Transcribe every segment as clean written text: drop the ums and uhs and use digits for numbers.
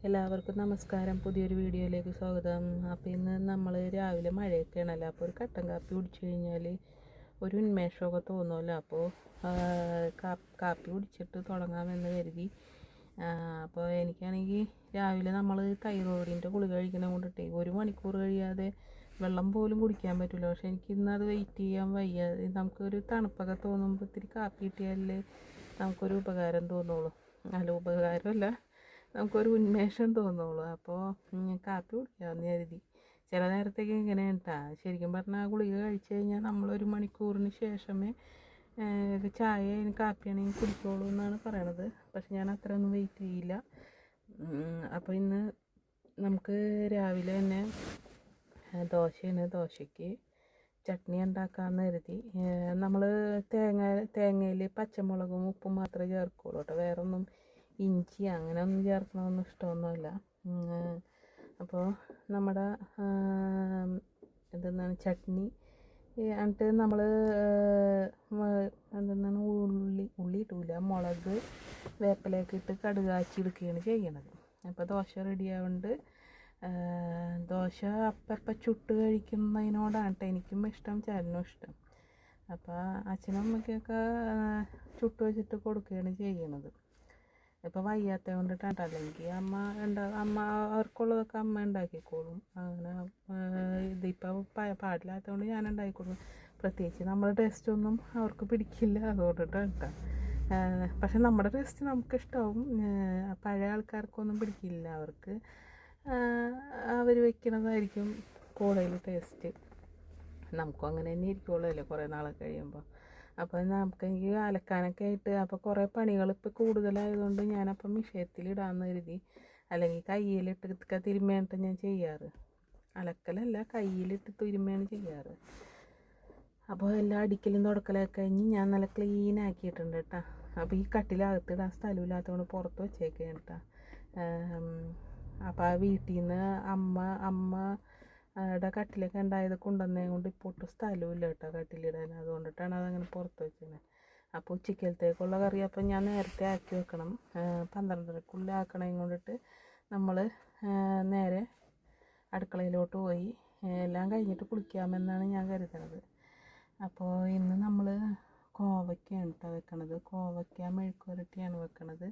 എല്ലാവർക്കും നമസ്കാരം. പുതിയൊരു വീഡിയോയിലേക്ക് സ്വാഗതം. അപ്പോൾ ഇന്ന് നമ്മൾ രാവിലെ മഴയൊക്കെയാണല്ലോ, അപ്പോൾ ഒരു കട്ടൻ കാപ്പി കുടിച്ചു കഴിഞ്ഞാൽ ഒരു ഉന്മേഷമൊക്കെ തോന്നുമല്ലോ. അപ്പോൾ കാപ്പി കുടിച്ചിട്ട് തുടങ്ങാമെന്ന് കരുതി. അപ്പോൾ എനിക്കാണെങ്കിൽ രാവിലെ നമ്മൾ തൈറോയിഡിൻ്റെ ഗുളിക കഴിക്കണം കൊണ്ടിട്ടേ 1 മണിക്കൂർ കഴിയാതെ വെള്ളം പോലും കുടിക്കാൻ പറ്റില്ല. പക്ഷെ എനിക്ക് ഇന്ന് അത് വെയിറ്റ് ചെയ്യാൻ വയ്യ. നമുക്കൊരു തണുപ്പൊക്കെ തോന്നുമ്പോൾ ഇത്തിരി കാപ്പി കിട്ടിയാലേ നമുക്കൊരു ഉപകാരം തോന്നുള്ളൂ. അല്ല, ഉപകാരമല്ല, നമുക്കൊരു ഉന്മേഷം തോന്നുള്ളൂ. അപ്പോൾ കാപ്പി കുടിക്കാമെന്ന് കരുതി. ചില നേരത്തേക്ക് ഇങ്ങനെ കേട്ടാ, ശരിക്കും പറഞ്ഞാൽ ഗുളിക കഴിച്ച് കഴിഞ്ഞാൽ നമ്മളൊരു മണിക്കൂറിന് ശേഷമേ ചായ കാപ്പിയാണെങ്കിൽ കുടിക്കുള്ളൂ എന്നാണ് പറയണത്. പക്ഷെ ഞാൻ അത്രയൊന്നും വെയിറ്റ് ചെയ്യില്ല. അപ്പോൾ ഇന്ന് നമുക്ക് രാവിലെ തന്നെ ദോശയാണ്. ദോശയ്ക്ക് ചട്നി ഉണ്ടാക്കാമെന്ന് കരുതി. നമ്മൾ തേങ്ങയിൽ പച്ചമുളകും ഉപ്പും മാത്രമേ ചേർക്കുള്ളൂ കേട്ടോ. വേറെ ഒന്നും ഇഞ്ചി അങ്ങനെ ഒന്നും ചേർക്കണമെന്നും ഇഷ്ടമൊന്നുമില്ല. അപ്പോൾ നമ്മുടെ എന്തെന്നാണ് ചട്നി എന്നിട്ട് നമ്മൾ എന്തെന്നാണ് ഉള്ളി ഇട്ടില്ല, മുളക് വേപ്പിലയൊക്കെ ഇട്ട് കടുക് കാച്ചെടുക്കുകയാണ് ചെയ്യണത്. അപ്പോൾ ദോശ റെഡി ആവുന്നുണ്ട്. ദോശ അപ്പം ചുട്ട് കഴിക്കുന്നതിനോടാണ് കേട്ടോ എനിക്കും ഇഷ്ടം, ചേട്ടനും ഇഷ്ടം. അപ്പോൾ അച്ഛനും അമ്മയ്ക്കൊക്കെ ചുട്ട് വെച്ചിട്ട് കൊടുക്കുകയാണ് ചെയ്യണത്. ഇപ്പോൾ വയ്യാത്ത കൊണ്ടിട്ടാണ്. അല്ലെങ്കിൽ അമ്മ അവർക്കുള്ളതൊക്കെ അമ്മ ഉണ്ടാക്കിക്കോളും. അങ്ങനെ ഇതിപ്പോൾ പാടില്ലാത്തതുകൊണ്ട് ഞാൻ ഉണ്ടാക്കിക്കോളും. പ്രത്യേകിച്ച് നമ്മുടെ ടേസ്റ്റൊന്നും അവർക്ക് പിടിക്കില്ല, അതുകൊണ്ടിട്ടാണ് കേട്ടോ. പക്ഷെ നമ്മുടെ ടേസ്റ്റ് നമുക്കിഷ്ടമാവും. പഴയ ആൾക്കാർക്കൊന്നും പിടിക്കില്ല. അവർക്ക് അവർ വെക്കുന്നതായിരിക്കും കൂടുതൽ ടേസ്റ്റ്. നമുക്കും അങ്ങനെ തന്നെ ഇരിക്കുള്ളൂ കുറേ നാളൊക്കെ കഴിയുമ്പോൾ. അപ്പോൾ എനിക്ക് അലക്കാനൊക്കെ ആയിട്ട് അപ്പോൾ കുറേ പണികൾ ഇപ്പോൾ കൂടുതലായതുകൊണ്ട് ഞാനപ്പം മിഷ്യത്തിലിടാമെന്ന് കരുതി. അല്ലെങ്കിൽ കയ്യിലിട്ട് തിരുമ്മേണ്ട ഞാൻ ചെയ്യാറ്. അലക്കലല്ല, കയ്യിലിട്ട് തിരുമ്മയാണ് ചെയ്യാറ്. അപ്പോൾ എല്ലാ അടിക്കലും തുടക്കലൊക്കെ കഴിഞ്ഞ് ഞാൻ നല്ല ക്ലീൻ ആക്കിയിട്ടുണ്ട് കേട്ടോ. അപ്പോൾ ഈ കട്ടിലകത്തിടാൻ സ്ഥലമില്ലാത്തതുകൊണ്ട് പുറത്ത് വെച്ചേക്കാണ് കേട്ടോ. അപ്പോൾ ആ വീട്ടിൽ നിന്ന് അമ്മയുടെ കട്ടിലൊക്കെ ഉണ്ടായത് കൊണ്ടുവന്നേ കൊണ്ട് ഇപ്പോൾ ഒട്ടും സ്ഥലമില്ല കേട്ടോ കട്ടിലിടാൻ. അതുകൊണ്ടിട്ടാണ് അതങ്ങനെ പുറത്ത് വെച്ചത്. അപ്പോൾ ഉച്ചക്കലത്തേക്കുള്ള കറി അപ്പം ഞാൻ നേരത്തെ ആക്കി വെക്കണം. 12:30 ആക്കണേം കൊണ്ടിട്ട് നമ്മൾ നേരെ അടുക്കളയിലോട്ട് പോയി എല്ലാം കഴിഞ്ഞിട്ട് കുളിക്കാമെന്നാണ് ഞാൻ കരുതുന്നത്. അപ്പോൾ ഇന്ന് നമ്മൾ കോവയ്ക്കാണ് കേട്ടോ വെക്കണത്. കോവയ്ക്ക മെഴുക്കുവരട്ടിയാണ് വെക്കണത്.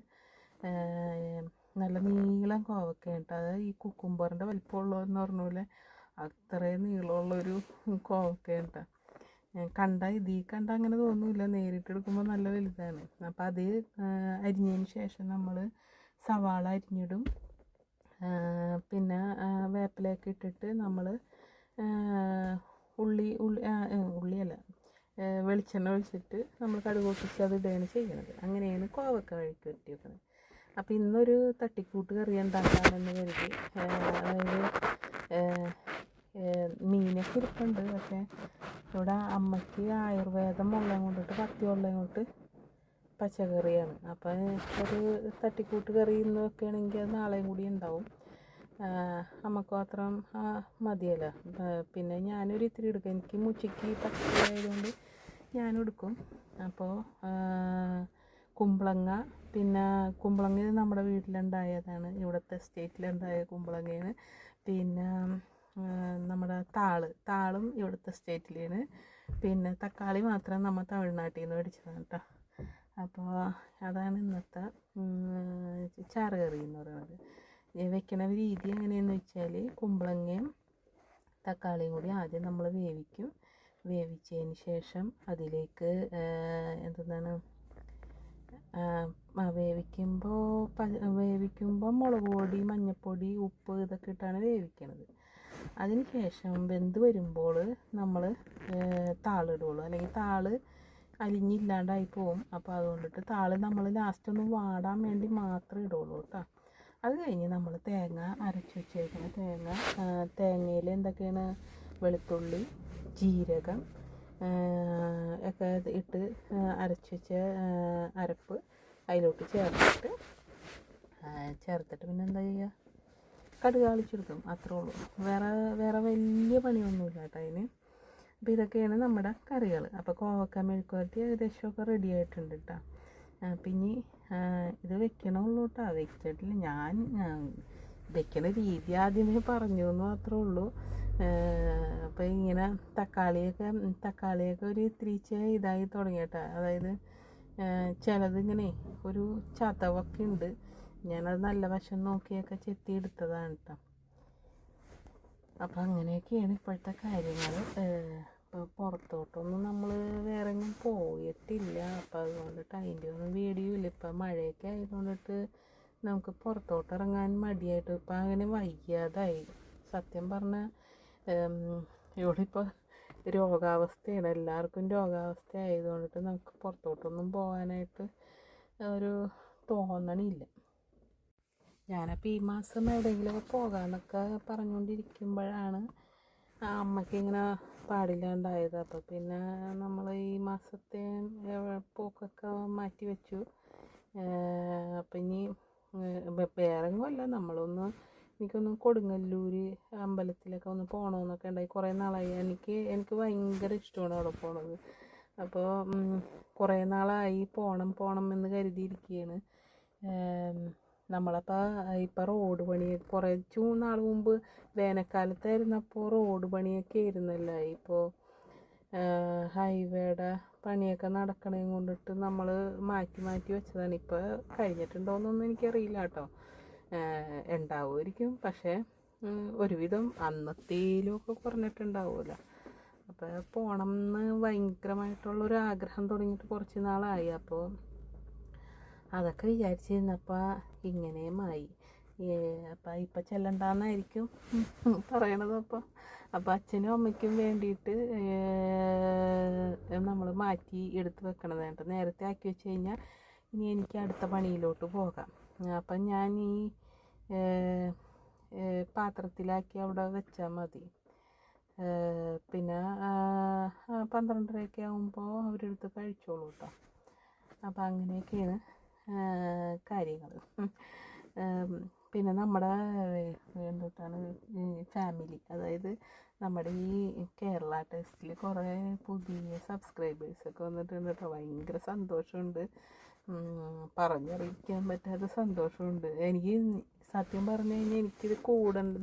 നല്ല നീളം കോവയ്ക്കാണ് കേട്ടോ. അത് ഈ കുക്കുംബറിൻ്റെ വലിപ്പമുള്ളതെന്ന് പറഞ്ഞ പോലെ അത്രയും നീളമുള്ളൊരു കോവയ്ക്കാണ് കേട്ടോ. കണ്ട അങ്ങനെ തോന്നില്ല, നേരിട്ടെടുക്കുമ്പോൾ നല്ല വലുതാണ്. അപ്പോൾ അത് അരിഞ്ഞതിന് ശേഷം നമ്മൾ സവാള അരിഞ്ഞിടും. പിന്നെ വേപ്പിലയൊക്കെ ഇട്ടിട്ട് നമ്മൾ ഉള്ളിയല്ല വെളിച്ചെണ്ണ ഒഴിച്ചിട്ട് നമ്മൾ കടുക് പൊട്ടിച്ച് അത് ഇടുകയാണ് ചെയ്യുന്നത്. അങ്ങനെയാണ് കോവക്ക വഴിക്ക് വെട്ടി വെക്കുന്നത്. അപ്പോൾ ഇന്നൊരു തട്ടിക്കൂട്ട് കറി ഉണ്ടാക്കാമെന്ന് കരുതി. അതായത് മീനൊക്കെ ഇരിപ്പുണ്ട്. പക്ഷേ ഇവിടെ അമ്മയ്ക്ക് ആയുർവേദം ഉള്ളത് കൊണ്ടിട്ട് പഥ്യം ഉള്ളത് കൊണ്ട് പച്ചക്കറിയാണ്. അപ്പോൾ ഒരു തട്ടിക്കൂട്ട് കറി ഇന്ന് വെക്കുകയാണെങ്കിൽ അത് നാളെയും കൂടി ഉണ്ടാവും. അമ്മക്ക് മാത്രം മതിയല്ലോ. പിന്നെ ഞാനൊരു ഇത്തിരി എടുക്കും. എനിക്ക് മുച്ചയ്ക്ക് പച്ചക്കറി ആയതുകൊണ്ട് ഞാനും എടുക്കും. അപ്പോൾ കുമ്പളങ്ങ, പിന്നെ കുമ്പളങ്ങ നമ്മുടെ വീട്ടിലുണ്ടായതാണ്, ഇവിടുത്തെ എസ്റ്റേറ്റിലുണ്ടായ കുമ്പളങ്ങയാണ്. പിന്നെ നമ്മുടെ താളും ഇവിടുത്തെ എസ്റ്റേറ്റിലാണ്. പിന്നെ തക്കാളി മാത്രം നമ്മൾ തമിഴ്നാട്ടിൽ നിന്ന് മേടിച്ചതാണ് കേട്ടോ. അപ്പോൾ അതാണ് ഇന്നത്തെ ചാറ് കറി എന്ന് പറയുന്നത്. വെക്കണ രീതി എങ്ങനെയാണെന്ന് വെച്ചാൽ കുമ്പളങ്ങയും തക്കാളിയും കൂടി ആദ്യം നമ്മൾ വേവിക്കും. വേവിച്ചതിന് ശേഷം അതിലേക്ക് എന്താണ് വേവിക്കുമ്പോൾ മുളക് പൊടി, മഞ്ഞൾപ്പൊടി, ഉപ്പ് ഇതൊക്കെ ഇട്ടാണ് വേവിക്കണത്. അതിന് ശേഷം വെന്ത് വരുമ്പോൾ നമ്മൾ താളിടുള്ളൂ, അല്ലെങ്കിൽ താള് അലിഞ്ഞില്ലാണ്ടായി പോവും. അപ്പോൾ അതുകൊണ്ടിട്ട് താള് നമ്മൾ ലാസ്റ്റൊന്ന് വാടാൻ വേണ്ടി മാത്രമേ ഇടുള്ളൂ കേട്ടോ. അത് കഴിഞ്ഞ് നമ്മൾ തേങ്ങ അരച്ച് വെച്ചേക്കുന്ന തേങ്ങയിൽ എന്തൊക്കെയാണ് വെളുത്തുള്ളി, ജീരകം ഒക്കെ ഇട്ട് അരച്ച് വെച്ച അരപ്പ് അതിലോട്ട് ചേർത്തിട്ട് പിന്നെ എന്താ ചെയ്യുക, കടുക് താളിച്ചെടുക്കും. അത്രേ ഉള്ളൂ. വേറെ വലിയ പണിയൊന്നുമില്ല കേട്ടോ അതിന്. അപ്പോൾ ഇതൊക്കെയാണ് നമ്മുടെ കറികൾ. അപ്പോൾ കോവക്ക മെഴുക്കുവരട്ടി ഏകദേശമൊക്കെ റെഡി ആയിട്ടുണ്ട് കേട്ടോ. പിന്നെ ഇത് വെക്കണമുള്ളൂ കേട്ടോ, വെച്ചിട്ടില്ല. ഞാൻ വെക്കണ രീതി ആദ്യമേ പറഞ്ഞു എന്ന് മാത്രമേ ഉള്ളൂ. അപ്പോൾ ഇങ്ങനെ തക്കാളിയൊക്കെ ഒരു ഇത്തിരിച്ച ഇതായി തുടങ്ങിയിട്ടാ. അതായത് ചിലതിങ്ങനെ ഒരു ചതവൊക്കെ ഉണ്ട്. ഞാനത് നല്ല വശം നോക്കിയൊക്കെ ചെത്തി എടുത്തതാണ് കേട്ടോ. അപ്പം അങ്ങനെയൊക്കെയാണ് ഇപ്പോഴത്തെ കാര്യങ്ങൾ. ഇപ്പോൾ പുറത്തോട്ടൊന്നും നമ്മൾ വേറെ എങ്ങും പോയിട്ടില്ല. അപ്പം അതുകൊണ്ട് അതിൻ്റെ ഒന്നും വീഡിയോ ഇല്ല. ഇപ്പം മഴയൊക്കെ ആയതുകൊണ്ടിട്ട് നമുക്ക് പുറത്തോട്ട് ഇറങ്ങാൻ മടിയായിട്ട് ഇപ്പം അങ്ങനെ വയ്യാതായി. സത്യം പറഞ്ഞാൽ ഇവിടെ ഇപ്പോൾ രോഗാവസ്ഥയാണ്, എല്ലാവർക്കും രോഗാവസ്ഥ ആയതുകൊണ്ടിട്ട് നമുക്ക് പുറത്തോട്ടൊന്നും പോകാനായിട്ട് ഒരു തോന്നണില്ല. ഞാനപ്പോൾ ഈ മാസം എവിടെയെങ്കിലുമൊക്കെ പോകാമെന്നൊക്കെ പറഞ്ഞുകൊണ്ടിരിക്കുമ്പോഴാണ് അമ്മയ്ക്ക് ഇങ്ങനെ പാടില്ലാണ്ടായത്. അപ്പോൾ പിന്നെ നമ്മൾ ഈ മാസത്തെ പോക്കൊക്കെ മാറ്റി വെച്ചു. അപ്പം ഇനി വേറെങ്ങുമല്ല, എനിക്കൊന്ന് കൊടുങ്ങല്ലൂർ അമ്പലത്തിലൊക്കെ ഒന്ന് പോകണമെന്നൊക്കെ ഉണ്ടായി. കുറേ നാളായി. എനിക്ക് ഭയങ്കര ഇഷ്ടമാണ് അവിടെ പോണത്. അപ്പോൾ കുറേ നാളായി പോകണം എന്ന് കരുതിയിരിക്കുകയാണ്. നമ്മളപ്പോൾ ഇപ്പോൾ റോഡ് പണി കുറച്ച് നാൾ മുമ്പ് വേനൽക്കാലത്തായിരുന്നപ്പോൾ റോഡ് പണിയൊക്കെ ആയിരുന്നല്ലോ. ഇപ്പോൾ ഹൈവേയുടെ പണിയൊക്കെ നടക്കണേ കൊണ്ടിട്ട് നമ്മൾ മാറ്റി വെച്ചതാണ്. ഇപ്പോൾ കഴിഞ്ഞിട്ടുണ്ടോയെന്നൊന്നും എനിക്കറിയില്ല കേട്ടോ, ഉണ്ടാവുമായിരിക്കും. പക്ഷേ ഒരുവിധം അന്നത്തേലുമൊക്കെ കുറഞ്ഞിട്ടുണ്ടാവുമല്ലോ. അപ്പോൾ പോകണം എന്ന് ഭയങ്കരമായിട്ടുള്ളൊരു ആഗ്രഹം തുടങ്ങിയിട്ട് കുറച്ച് നാളായി. അപ്പോൾ അതൊക്കെ വിചാരിച്ചിരുന്നപ്പോൾ ഇങ്ങനെയുമായി. അപ്പം ഇപ്പം ചെല്ലണ്ടെന്നായിരിക്കും പറയണത്. അപ്പോൾ അച്ഛനും അമ്മയ്ക്കും വേണ്ടിയിട്ട് നമ്മൾ മാറ്റി എടുത്ത് വെക്കണത് കേട്ടോ. നേരത്തെ ആക്കി വെച്ച് കഴിഞ്ഞാൽ ഇനി എനിക്ക് അടുത്ത പണിയിലോട്ട് പോകാം. അപ്പം ഞാൻ ഈ പാത്രത്തിലാക്കി അവിടെ വെച്ചാൽ മതി. പിന്നെ 12:30 ആകുമ്പോൾ അവരെടുത്ത് കഴിച്ചോളൂ കേട്ടോ. അപ്പം അങ്ങനെയൊക്കെയാണ് കാര്യങ്ങൾ. പിന്നെ നമ്മുടെ എന്താണ് ഫാമിലി, അതായത് നമ്മുടെ ഈ കേരള ടെസ്റ്റിൽ കുറേ പുതിയ സബ്സ്ക്രൈബേഴ്സൊക്കെ വന്നിട്ടുണ്ട് കേട്ടോ. ഭയങ്കര സന്തോഷമുണ്ട്, പറഞ്ഞറിയിക്കാൻ പറ്റാത്ത സന്തോഷമുണ്ട്. എനിക്ക് സത്യം പറഞ്ഞു കഴിഞ്ഞാൽ എനിക്കിത്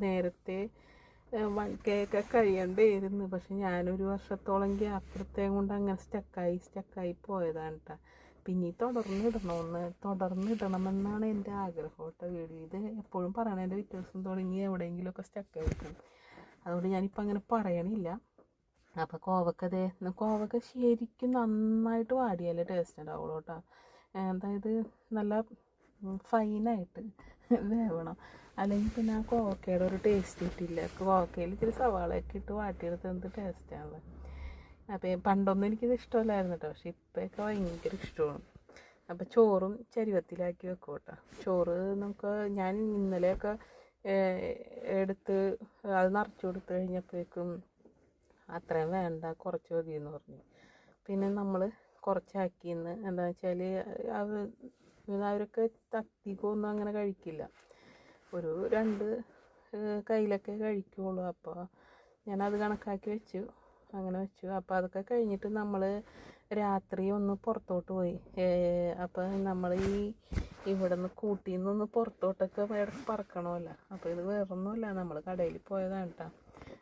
നേരത്തെ 1K ഒക്കെ കഴിയണ്ടായിരുന്നു. പക്ഷെ ഞാനൊരു വർഷത്തോളം ഗ്യാപ്പെടുത്തേ കൊണ്ട് അങ്ങനെ സ്റ്റക്കായി പോയതാണ് കേട്ടോ. പിന്നെ തുടർന്നിടണമെന്നാണ് എൻ്റെ ആഗ്രഹം കേട്ടോ. വീഡിയോ ഇത് എപ്പോഴും പറയണതിൻ്റെ വ്യത്യാസം തുടങ്ങി എവിടെയെങ്കിലുമൊക്കെ സ്റ്റക്കായിരിക്കും. അതുകൊണ്ട് ഞാനിപ്പോൾ അങ്ങനെ പറയണില്ല. അപ്പോൾ കോവക്ക ശരിക്കും നന്നായിട്ട് വാടിയാലേ ടേസ്റ്റ് ഉണ്ടാവുള്ളൂ കേട്ടോ. അതായത് നല്ല ഫൈനായിട്ട് വേവണം, അല്ലെങ്കിൽ പിന്നെ ആ കോവക്കയുടെ ഒരു ടേസ്റ്റ് കിട്ടില്ല. കോവക്കയിൽ ഇത്തിരി സവാളയൊക്കെ ഇട്ട് വാട്ടിയെടുത്ത് എന്ത് ടേസ്റ്റാണ്. അപ്പോൾ പണ്ടൊന്നും എനിക്കിത് ഇഷ്ടമല്ലായിരുന്നു കേട്ടോ, പക്ഷെ ഇപ്പോഴൊക്കെ ഭയങ്കര ഇഷ്ടമാണ്. അപ്പോൾ ചോറും ചരുവത്തിലാക്കി വെക്കും കേട്ടോ. ചോറ് ഞാൻ ഇന്നലെയൊക്കെ എടുത്ത് അത് നിറച്ച് കൊടുത്ത് കഴിഞ്ഞപ്പോഴേക്കും അത്രയും വേണ്ട, കുറച്ച് മതിയെന്ന് പറഞ്ഞു. പിന്നെ നമ്മൾ കുറച്ചാക്കിയെന്ന് എന്താ വെച്ചാൽ അവരൊക്കെ തത്തിക്കൊന്നും അങ്ങനെ കഴിക്കില്ല, ഒരു 2 കയ്യിലൊക്കെ കഴിക്കുള്ളൂ. അപ്പോൾ ഞാനത് കണക്കാക്കി വെച്ചു. അപ്പോൾ അതൊക്കെ കഴിഞ്ഞിട്ട് നമ്മൾ രാത്രി ഒന്ന് പുറത്തോട്ട് പോയി. അപ്പോൾ നമ്മൾ ഇവിടെ നിന്ന് കൂട്ടിയിൽ നിന്നൊന്ന് പുറത്തോട്ടൊക്കെ പറക്കണമല്ലോ. അപ്പോൾ ഇത് വേറൊന്നുമല്ല, നമ്മൾ കടയിൽ പോയതാണ് കേട്ടോ.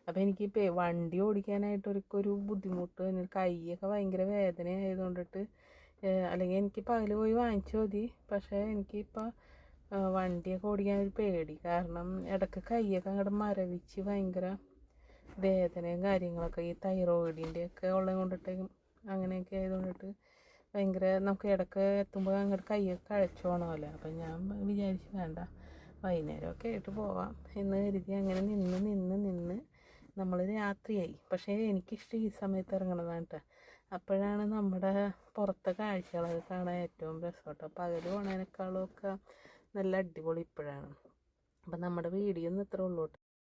അപ്പോൾ എനിക്കിപ്പോൾ വണ്ടി ഓടിക്കാനായിട്ടൊരു ബുദ്ധിമുട്ട്, കൈയൊക്കെ ഭയങ്കര വേദന ആയതുകൊണ്ടിട്ട്, അല്ലെങ്കിൽ എനിക്ക് പകൽ പോയി വാങ്ങിച്ചു മതി. പക്ഷേ എനിക്കിപ്പോൾ വണ്ടിയൊക്കെ ഓടിക്കാനൊരു പേടി, കാരണം ഇടയ്ക്ക് കൈയൊക്കെ അങ്ങോട്ട് മരവിച്ച് ഭയങ്കര വേദനയും കാര്യങ്ങളൊക്കെ ഈ തൈറോയിഡിൻ്റെയൊക്കെ ഉള്ളത് കൊണ്ടിട്ട്, അങ്ങനെയൊക്കെ ആയതുകൊണ്ടിട്ട് ഭയങ്കര നമുക്ക് ഇടയ്ക്ക് എത്തുമ്പോൾ അങ്ങോട്ട് കൈയൊക്കെ കഴിച്ചോണമല്ലോ. അപ്പം ഞാൻ വിചാരിച്ചു വേണ്ട, വൈകുന്നേരമൊക്കെ ആയിട്ട് പോവാം എന്ന് കരുതി അങ്ങനെ നിന്ന് നമ്മൾ രാത്രിയായി. പക്ഷേ എനിക്കിഷ്ടം ഈ സമയത്ത് ഇറങ്ങണതാണ് കേട്ടോ. അപ്പോഴാണ് നമ്മുടെ പുറത്തെ കാഴ്ചകളൊക്കെ കാണാൻ ഏറ്റവും രസം കേട്ടോ. പകൽ പോണേനേക്കാളും ഒക്കെ നല്ല അടിപൊളി ഇപ്പോഴാണ്. അപ്പം നമ്മുടെ വീഡിയോ ഒന്ന് ഇത്രേ ഉള്ളൂ കേട്ടോ.